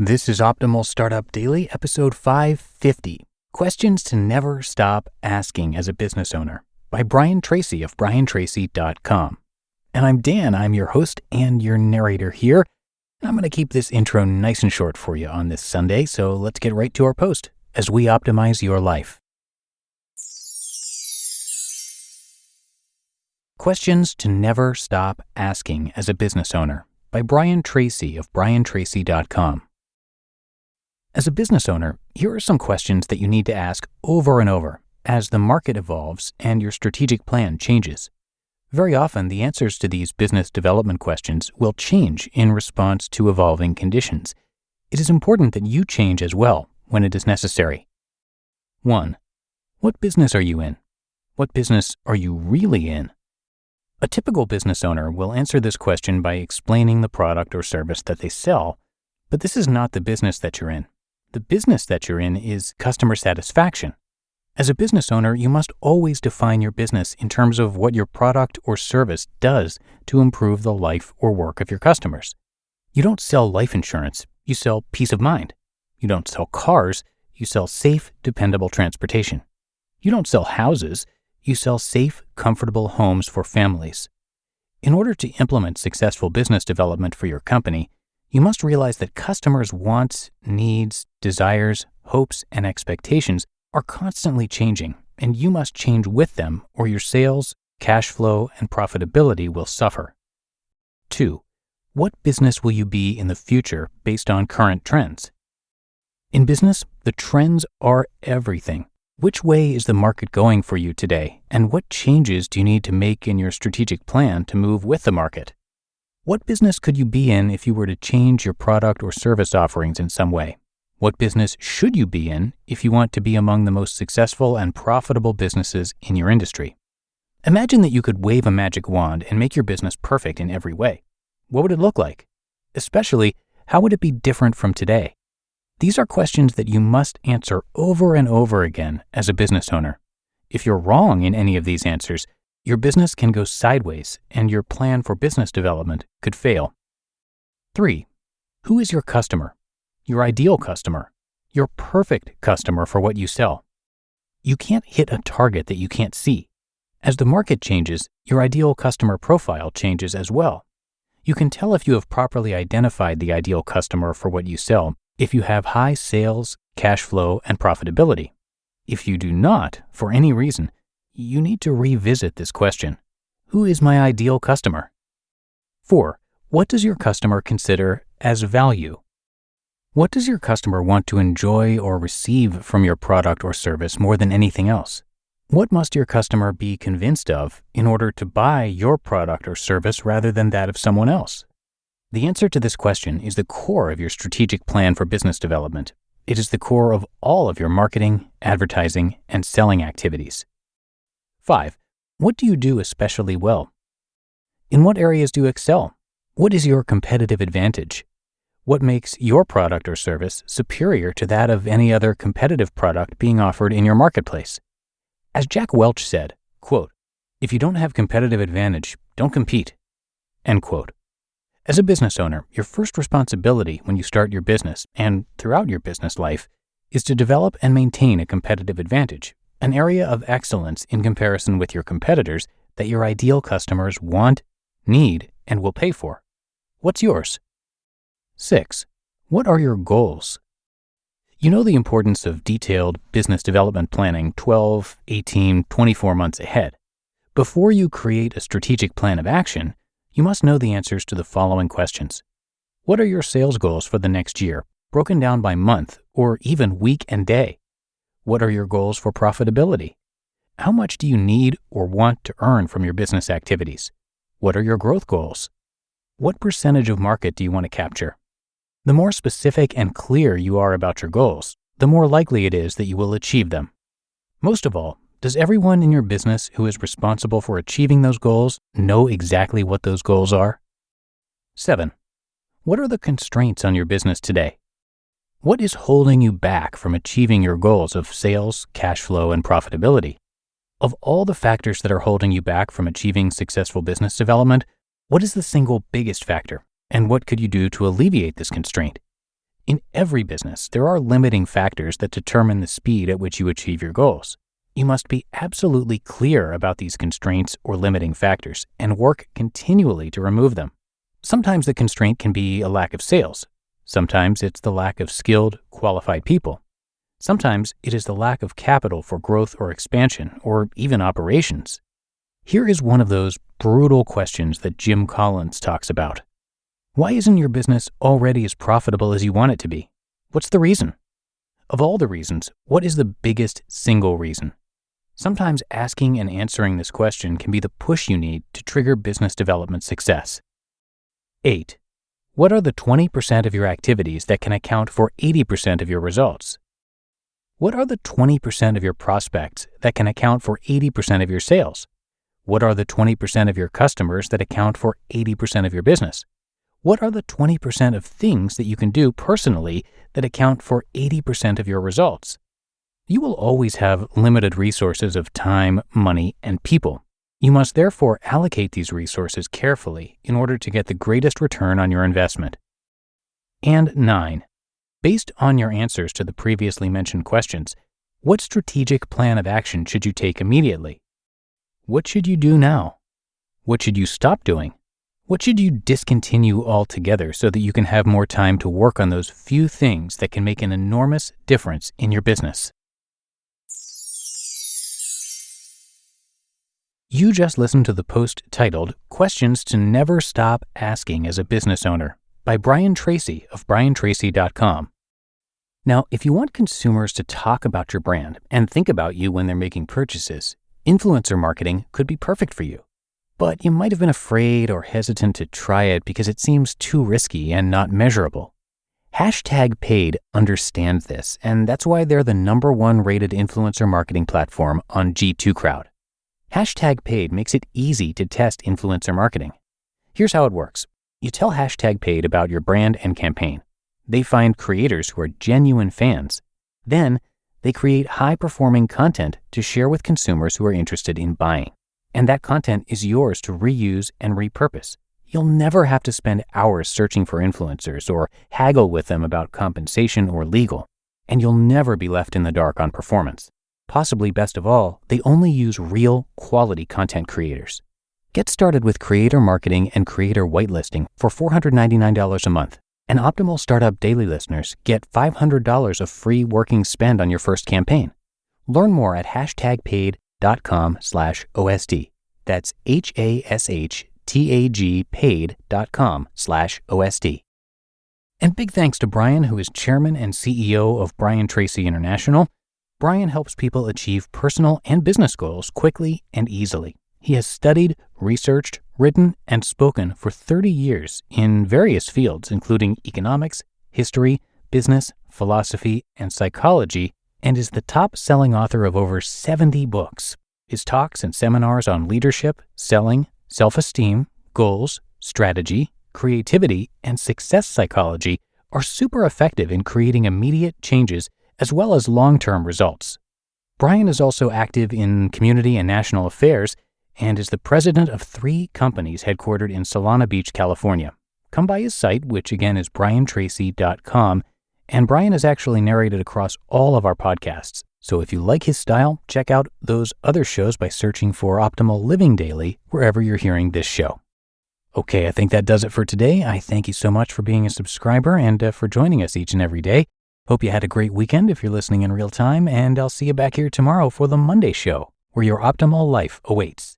This is Optimal Startup Daily, episode 550, Questions to Never Stop Asking as a Business Owner, by Brian Tracy of briantracy.com. And I'm Dan, I'm your host and your narrator here. And I'm going to keep this intro nice and short for you on this Sunday, so let's get right to our post as we optimize your life. Questions to Never Stop Asking as a Business Owner, by Brian Tracy of briantracy.com. As a business owner, here are some questions that you need to ask over and over as the market evolves and your strategic plan changes. Very often, the answers to these business development questions will change in response to evolving conditions. It is important that you change as well when it is necessary. 1. What business are you in? What business are you really in? A typical business owner will answer this question by explaining the product or service that they sell, but this is not the business that you're in. The business that you're in is customer satisfaction. As a business owner, you must always define your business in terms of what your product or service does to improve the life or work of your customers. You don't sell life insurance, you sell peace of mind. You don't sell cars, you sell safe, dependable transportation. You don't sell houses, you sell safe, comfortable homes for families. In order to implement successful business development for your company, you must realize that customers' wants, needs, desires, hopes, and expectations are constantly changing, and you must change with them or your sales, cash flow, and profitability will suffer. 2. What business will you be in the future based on current trends? In business, the trends are everything. Which way is the market going for you today, and what changes do you need to make in your strategic plan to move with the market? What business could you be in if you were to change your product or service offerings in some way? What business should you be in if you want to be among the most successful and profitable businesses in your industry? Imagine that you could wave a magic wand and make your business perfect in every way. What would it look like? Especially, how would it be different from today? These are questions that you must answer over and over again as a business owner. If you're wrong in any of these answers, your business can go sideways and your plan for business development could fail. 3. Who is your customer? Your ideal customer? Your perfect customer for what you sell? You can't hit a target that you can't see. As the market changes, your ideal customer profile changes as well. You can tell if you have properly identified the ideal customer for what you sell if you have high sales, cash flow, and profitability. If you do not, for any reason, you need to revisit this question. Who is my ideal customer? 4. What does your customer consider as value? What does your customer want to enjoy or receive from your product or service more than anything else? What must your customer be convinced of in order to buy your product or service rather than that of someone else? The answer to this question is the core of your strategic plan for business development. It is the core of all of your marketing, advertising, and selling activities. 5. What do you do especially well? In what areas do you excel? What is your competitive advantage? What makes your product or service superior to that of any other competitive product being offered in your marketplace? As Jack Welch said, quote, "If you don't have competitive advantage, don't compete." End quote. As a business owner, your first responsibility when you start your business and throughout your business life is to develop and maintain a competitive advantage, an area of excellence in comparison with your competitors that your ideal customers want, need, and will pay for. What's yours? 6. What are your goals? You know the importance of detailed business development planning 12, 18, 24 months ahead. Before you create a strategic plan of action, you must know the answers to the following questions. What are your sales goals for the next year, broken down by month or even week and day? What are your goals for profitability? How much do you need or want to earn from your business activities? What are your growth goals? What percentage of market do you want to capture? The more specific and clear you are about your goals, the more likely it is that you will achieve them. Most of all, does everyone in your business who is responsible for achieving those goals know exactly what those goals are? 7. What are the constraints on your business today? What is holding you back from achieving your goals of sales, cash flow, and profitability? Of all the factors that are holding you back from achieving successful business development, what is the single biggest factor, and what could you do to alleviate this constraint? In every business, there are limiting factors that determine the speed at which you achieve your goals. You must be absolutely clear about these constraints or limiting factors and work continually to remove them. Sometimes the constraint can be a lack of sales. Sometimes it's the lack of skilled, qualified people. Sometimes it is the lack of capital for growth or expansion, or even operations. Here is one of those brutal questions that Jim Collins talks about. Why isn't your business already as profitable as you want it to be? What's the reason? Of all the reasons, what is the biggest single reason? Sometimes asking and answering this question can be the push you need to trigger business development success. 8. What are the 20% of your activities that can account for 80% of your results? What are the 20% of your prospects that can account for 80% of your sales? What are the 20% of your customers that account for 80% of your business? What are the 20% of things that you can do personally that account for 80% of your results? You will always have limited resources of time, money, and people. You must therefore allocate these resources carefully in order to get the greatest return on your investment. And 9. Based on your answers to the previously mentioned questions, what strategic plan of action should you take immediately? What should you do now? What should you stop doing? What should you discontinue altogether so that you can have more time to work on those few things that can make an enormous difference in your business? You just listened to the post titled Questions to Never Stop Asking as a Business Owner by Brian Tracy of briantracy.com. Now, if you want consumers to talk about your brand and think about you when they're making purchases, influencer marketing could be perfect for you. But you might have been afraid or hesitant to try it because it seems too risky and not measurable. #Paid understands this, and that's why they're the #1 rated influencer marketing platform on G2 Crowd. #Paid makes it easy to test influencer marketing. Here's how it works. You tell #Paid about your brand and campaign. They find creators who are genuine fans. Then, they create high-performing content to share with consumers who are interested in buying. And that content is yours to reuse and repurpose. You'll never have to spend hours searching for influencers or haggle with them about compensation or legal. And you'll never be left in the dark on performance. Possibly best of all, they only use real, quality content creators. Get started with creator marketing and creator whitelisting for $499 a month. And Optimal Startup Daily listeners get $500 of free working spend on your first campaign. Learn more at #tag.com/OSD. That's HASHTAG paid.com/OSD. And big thanks to Brian, who is chairman and CEO of Brian Tracy International. Brian helps people achieve personal and business goals quickly and easily. He has studied, researched, written, and spoken for 30 years in various fields, including economics, history, business, philosophy, and psychology, and is the top-selling author of over 70 books. His talks and seminars on leadership, selling, self-esteem, goals, strategy, creativity, and success psychology are super effective in creating immediate changes as well as long-term results. Brian is also active in community and national affairs and is the president of 3 companies headquartered in Solana Beach, California. Come by his site, which again is briantracy.com, and Brian is actually narrated across all of our podcasts. So if you like his style, check out those other shows by searching for Optimal Living Daily wherever you're hearing this show. Okay, I think that does it for today. I thank you so much for being a subscriber and for joining us each and every day. Hope you had a great weekend if you're listening in real time, and I'll see you back here tomorrow for the Monday show, where your optimal life awaits.